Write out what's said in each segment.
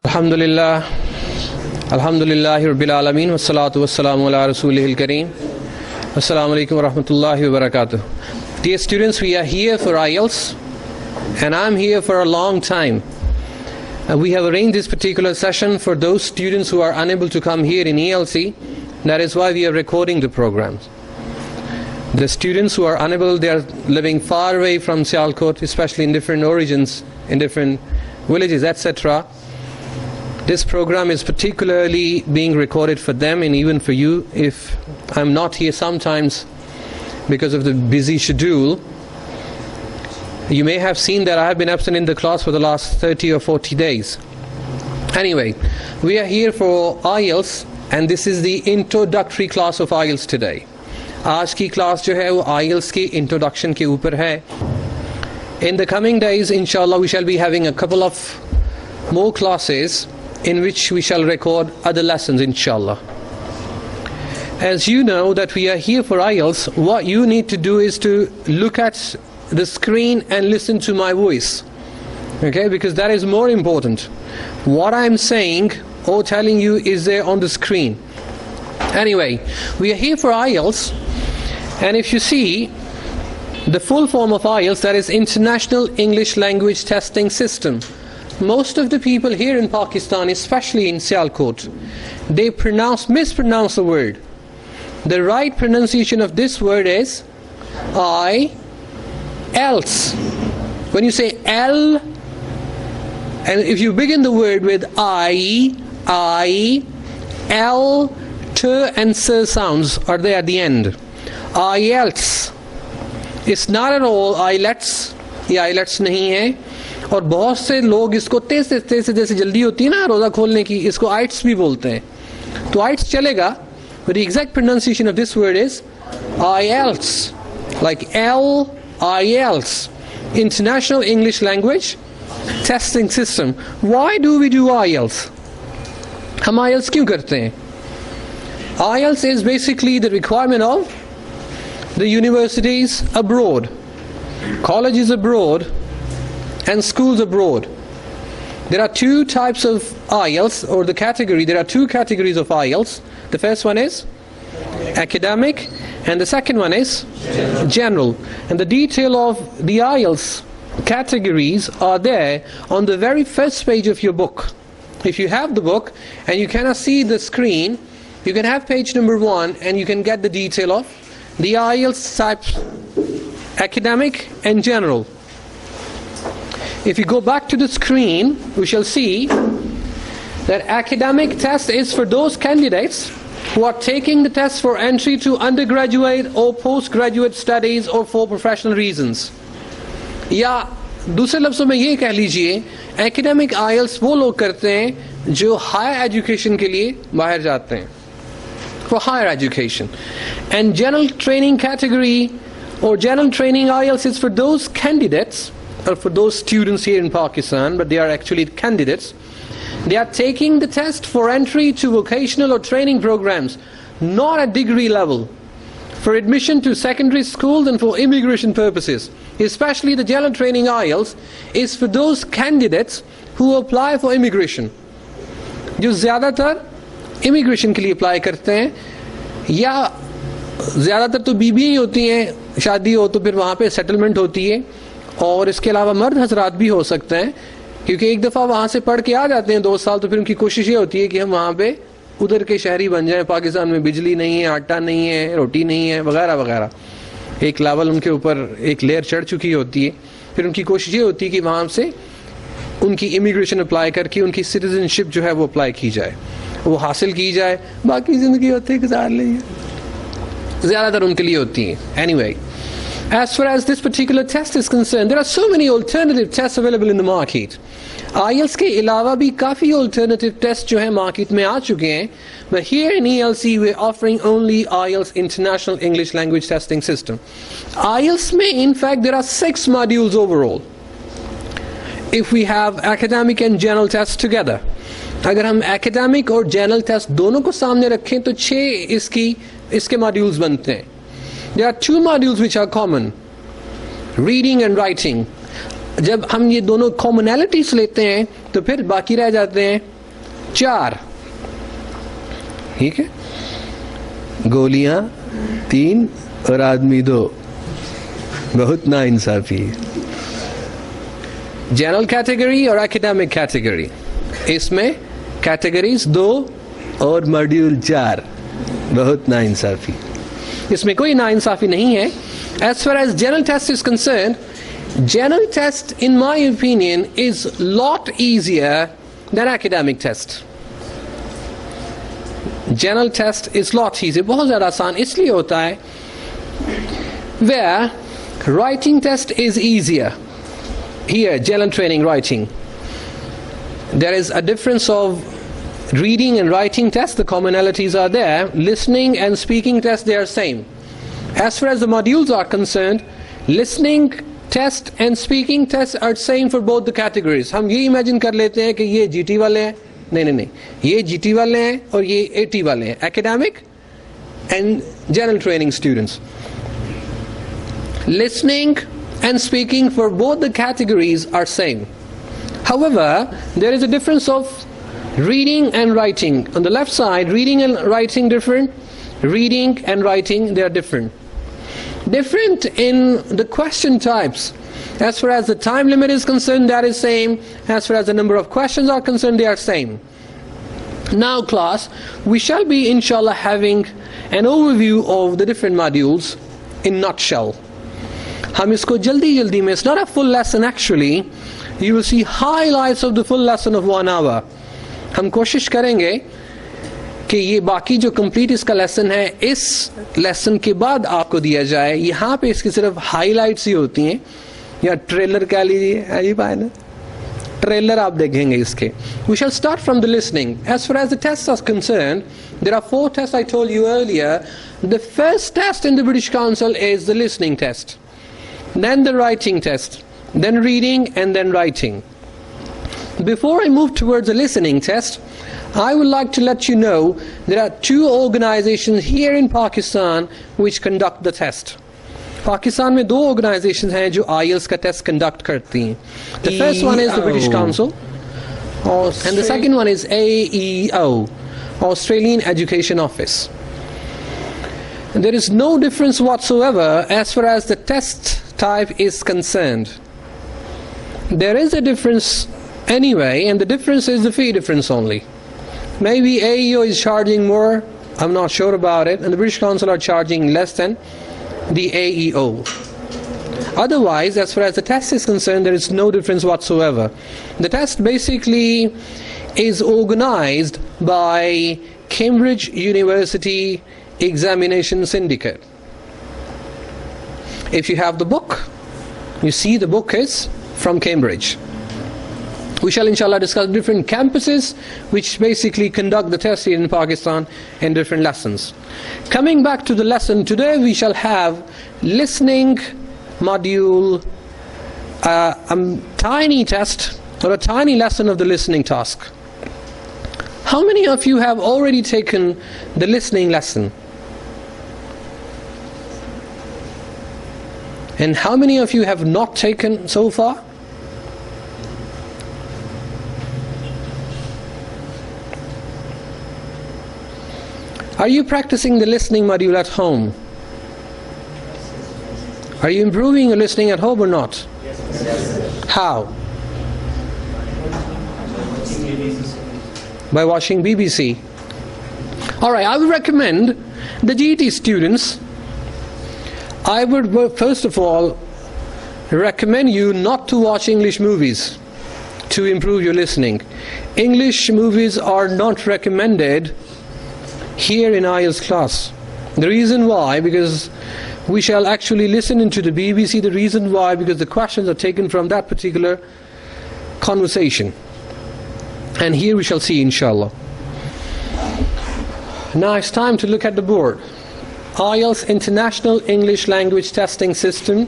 Alhamdulillah, Alhamdulillahi Rabbil Alameen, wassalatu wassalamu ala Rasulihil Kareem. Assalamu alaikum wa rahmatullahi wa barakatuh. Dear students, we are here for Ielts, and I'm here for a long time. We have arranged this particular session for those students who are unable to come here in ELC. That is why we are recording the programs. The students who are unable, they are living far away from Sialkot, especially in different origins, in different villages, etc. This program is particularly being recorded for them and even for you. If I'm not here sometimes because of the busy schedule, you may have seen that I have been absent in the class for the last 30 or 40 days. Anyway, we are here for IELTS, and this is the introductory class of IELTS today. आज की class जो है वो IELTS की introduction के ऊपर है. In the coming days, inshallah, we shall be having a couple of more classes in which we shall record other lessons, inshallah. As you know that we are here for IELTS, what you need to do is to look at the screen and listen to my voice, okay, because that is more important. What I'm saying or telling you is there on the screen. Anyway, we are here for IELTS, and if you see the full form of IELTS, that is International English Language Testing System. Most of the people here in Pakistan, especially in Sialkot, they mispronounce the word. The right pronunciation of this word is IELTS. When you say L, and if you begin the word with I, L, T and S sounds are there at the end. IELTS. It's not at all IELTS. ये IELTS नहीं है. और बहुत से लोग इसको तेज जैसे जल्दी होती है ना रोज़ा खोलने की, इसको आइट्स भी बोलते हैं. तो आइट्स चलेगा, but the exact pronunciation of this word is IELTS, like IELTS, International English Language Testing System. Why do we do IELTS? हम IELTS क्यों करते हैं? IELTS is basically the requirement of the universities abroad, colleges abroad, and schools abroad. There are two types of IELTS, or there are two categories of IELTS. The first one is academic, and the second one is general. And the detail of the IELTS categories are there on the very first page of your book. If you have the book and you cannot see the screen, you can have page number 1 and you can get the detail of the IELTS types, academic and general. If you go back to the screen, we shall see that academic test is for those candidates who are taking the test for entry to undergraduate or postgraduate studies or for professional reasons. या दूसरे लफ्ज़ों में ये कह लीजिए, academic IELTS वो लोग करते हैं जो higher education के लिए बाहर जाते हैं, for higher education. And general training category or general training IELTS is for those candidates, or for those students here in Pakistan, but they are actually candidates. They are taking the test for entry to vocational or training programs, not at degree level, for admission to secondary schools and for immigration purposes. Especially the general training IELTS is for those candidates who apply for immigration, जो ज़्यादातर immigration के लिए apply करते हैं, या ज़्यादातर तो बीबी ही होती हैं, शादी हो तो फिर वहाँ पे settlement होती है. और इसके अलावा मर्द हजरात भी हो सकते हैं, क्योंकि एक दफ़ा वहाँ से पढ़ के आ जाते हैं 2 साल, तो फिर उनकी कोशिश ये होती है कि हम वहाँ पे उधर के शहरी बन जाएं. पाकिस्तान में बिजली नहीं है, आटा नहीं है, रोटी नहीं है, वगैरह वगैरह. एक लेवल उनके ऊपर एक लेयर चढ़ चुकी होती है. फिर उनकी कोशिश ये होती है कि वहाँ से उनकी इमिग्रेशन अप्लाई करके उनकी सिटीजनशिप जो है वो अप्लाई की जाए, वो हासिल की जाए, बाकी ज़िंदगी होती गुजार लेंगे, ज़्यादातर उनके लिए होती है. Anyway, as far as this particular test is concerned, there are so many alternative tests available in the market. IELTS के अलावा भी काफ़ी alternative tests जो है market में आ चुके हैं, but here in ELC we're offering only IELTS International English Language Testing System. IELTS में in fact there are 6 modules overall. If we have academic and general tests together, अगर हम academic और general test दोनों को सामने रखें तो 6 इसके modules बनते हैं. There are 2 modules which are common. Reading and writing, जब हम ये दोनों कॉमनैलिटीज लेते हैं तो फिर बाकी रह जाते हैं 4. ठीक है, गोलियां 3 और आदमी 2. बहुत नाइंसाफी. जनरल कैटेगरी और एकेडमिक कैटेगरी, इसमें कैटेगरीज 2 और मॉड्यूल 4. बहुत नाइंसाफी. इसमें कोई नाइंसाफी नहीं है. As far as general test is concerned, general test in my opinion is lot easier than academic test. General test is lot easier, बहुत ज़्यादा आसान इसलिए होता है. Where writing test is easier. Here, general training writing, there is a difference of reading and writing test. The commonalities are there. Listening and speaking test, they are same. As far as the modules are concerned, listening test and speaking test are same for both the categories. हम ये imagine कर लेते हैं कि ये GT वाले हैं, नहीं, ये GT वाले हैं और ये AT वाले हैं, academic and general training students. Listening and speaking for both the categories are same. However, there is a difference of reading and writing. On the left side, reading and writing different. Reading and writing, they are different. Different in the question types. As far as the time limit is concerned, that is same. As far as the number of questions are concerned, they are same. Now class, we shall be inshallah having an overview of the different modules in nutshell. हम इसको जल्दी में, it's not a full lesson actually. You will see highlights of the full lesson of 1 hour. हम कोशिश करेंगे कि ये बाकी जो कंप्लीट इसका लेसन है इस लेसन के बाद आपको दिया जाए. यहाँ पे इसकी सिर्फ हाईलाइट्स ही होती हैं, या ट्रेलर कह लीजिए, यही पाए ना, ट्रेलर आप देखेंगे इसके. We shall start from the listening. As far as the tests are concerned, there are 4 tests I told you earlier. The first test in the British Council is the listening test, then the writing test, then reading, and then writing. Before I move towards the listening test, I would like to let you know there are 2 organizations here in Pakistan which conduct the test. Pakistan में 2 organizations हैं जो IELTS का test conduct करती हैं. The first one is the British Council, and the second one is AEO, Australian Education Office. There is no difference whatsoever as far as the test type is concerned. There is a difference anyway, and the difference is the fee difference only. Maybe AEO is charging more, I'm not sure about it, and the British Council are charging less than the AEO. Otherwise, as far as the test is concerned, there is no difference whatsoever. The test basically is organized by Cambridge University Examination Syndicate. If you have the book, you see the book is from Cambridge. We shall inshallah discuss different campuses which basically conduct the test here in Pakistan in different lessons. Coming back to the lesson, today we shall have listening module, a tiny test or a tiny lesson of the listening task. How many of you have already taken the listening lesson? And how many of you have not taken so far? Are you practicing the listening module at home? Are you improving your listening at home or not? Yes. How? By watching BBC. Alright, I would recommend the GT students, I would first of all recommend you not to watch English movies to improve your listening. English movies are not recommended here in IELTS class. The reason why, because we shall actually listen into the BBC. The reason why, because the questions are taken from that particular conversation. And here we shall see inshallah. Now it's time to look at the board. IELTS International English Language Testing System.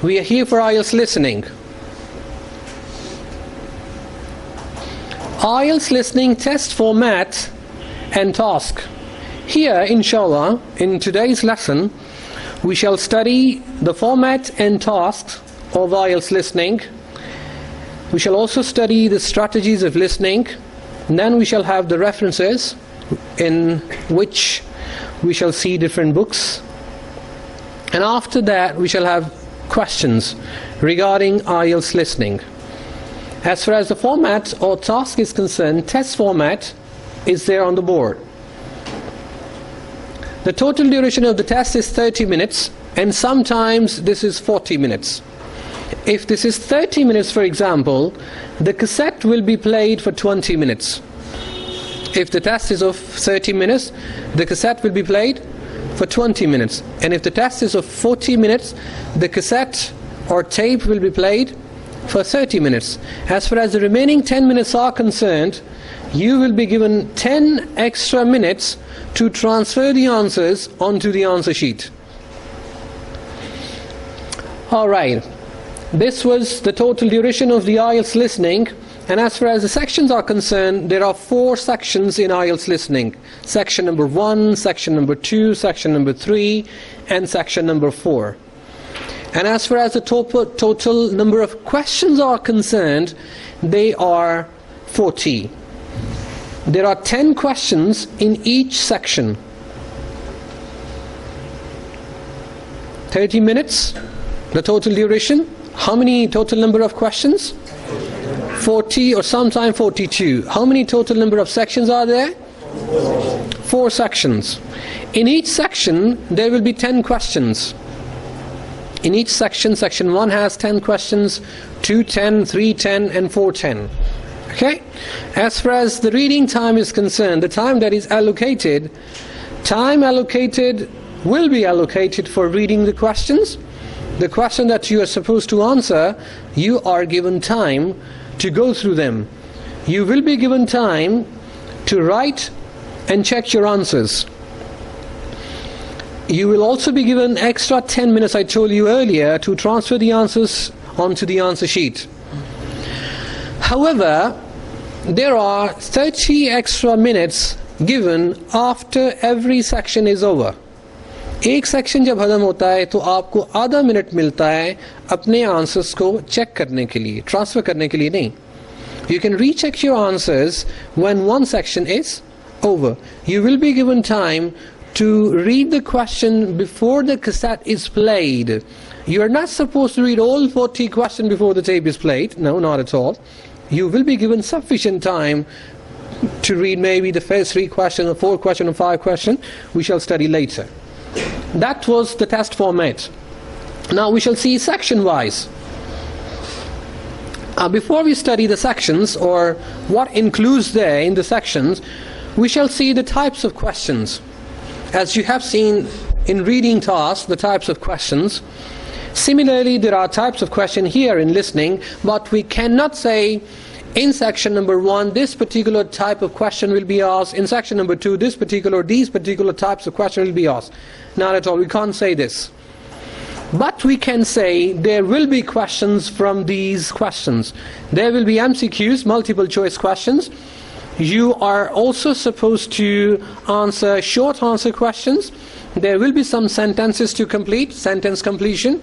We are here for IELTS listening. IELTS listening test format and task. Here inshallah, in today's lesson, we shall study the format and tasks of IELTS listening. We shall also study the strategies of listening. And then we shall have the references in which we shall see different books. And after that we shall have questions regarding IELTS listening. As far as the format or task is concerned, test format is there on the board. The total duration of the test is 30 minutes, and sometimes this is 40 minutes. If this is 30 minutes, for example, the cassette will be played for 20 minutes. If the test is of 30 minutes, the cassette will be played for 20 minutes. And if the test is of 40 minutes, the cassette or tape will be played for 30 minutes. As far as the remaining 10 minutes are concerned, you will be given 10 extra minutes to transfer the answers onto the answer sheet. Alright, this was the total duration of the IELTS listening. And as far as the sections are concerned, there are 4 sections in IELTS listening. Section number 1, section number 2, section number 3, and section number 4. And as far as the total number of questions are concerned, they are 40. There are 10 questions in each section. 30 minutes, the total duration. How many total number of questions? 40 or sometime 42. How many total number of sections are there? 4 sections. In each section there will be 10 questions. In each section, section 1 has 10 questions, 2 10, 3 10, and 4 10. Okay? As far as the reading time is concerned, the time that is allocated, will be allocated for reading the questions. The question that you are supposed to answer, you are given time to go through them. You will be given time to write and check your answers. You will also be given extra 10 minutes, I told you earlier, to transfer the answers onto the answer sheet. However, there are 30 extra minutes given after every section is over. एक section जब खत्म होता है तो आपको आधा minute मिलता है अपने आंसर्स को चेक करने के लिए, ट्रांसफर करने के लिए नहीं. You can recheck your answers when one section is over. You will be given time to read the question before the cassette is played. You are not supposed to read all 40 questions before the tape is played. No, not at all. You will be given sufficient time to read maybe the first 3 questions or 4 questions or 5 questions. We shall study later. That was the test format. Now we shall see section wise. Before we study the sections or what includes there in the sections, we shall see the types of questions. As you have seen in reading tasks, the types of questions. Similarly, there are types of questions here in listening, but we cannot say in section number 1 this particular type of question will be asked, in section number 2 these particular types of question will be asked. Not at all, we can't say this. But we can say there will be questions from these questions. There will be MCQs, multiple choice questions. You are also supposed to answer short answer questions. There will be some sentences to complete, sentence completion.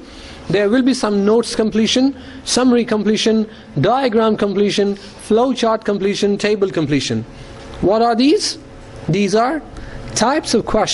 There will be some notes completion, summary completion, diagram completion, flow chart completion, table completion. What are these? These are types of questions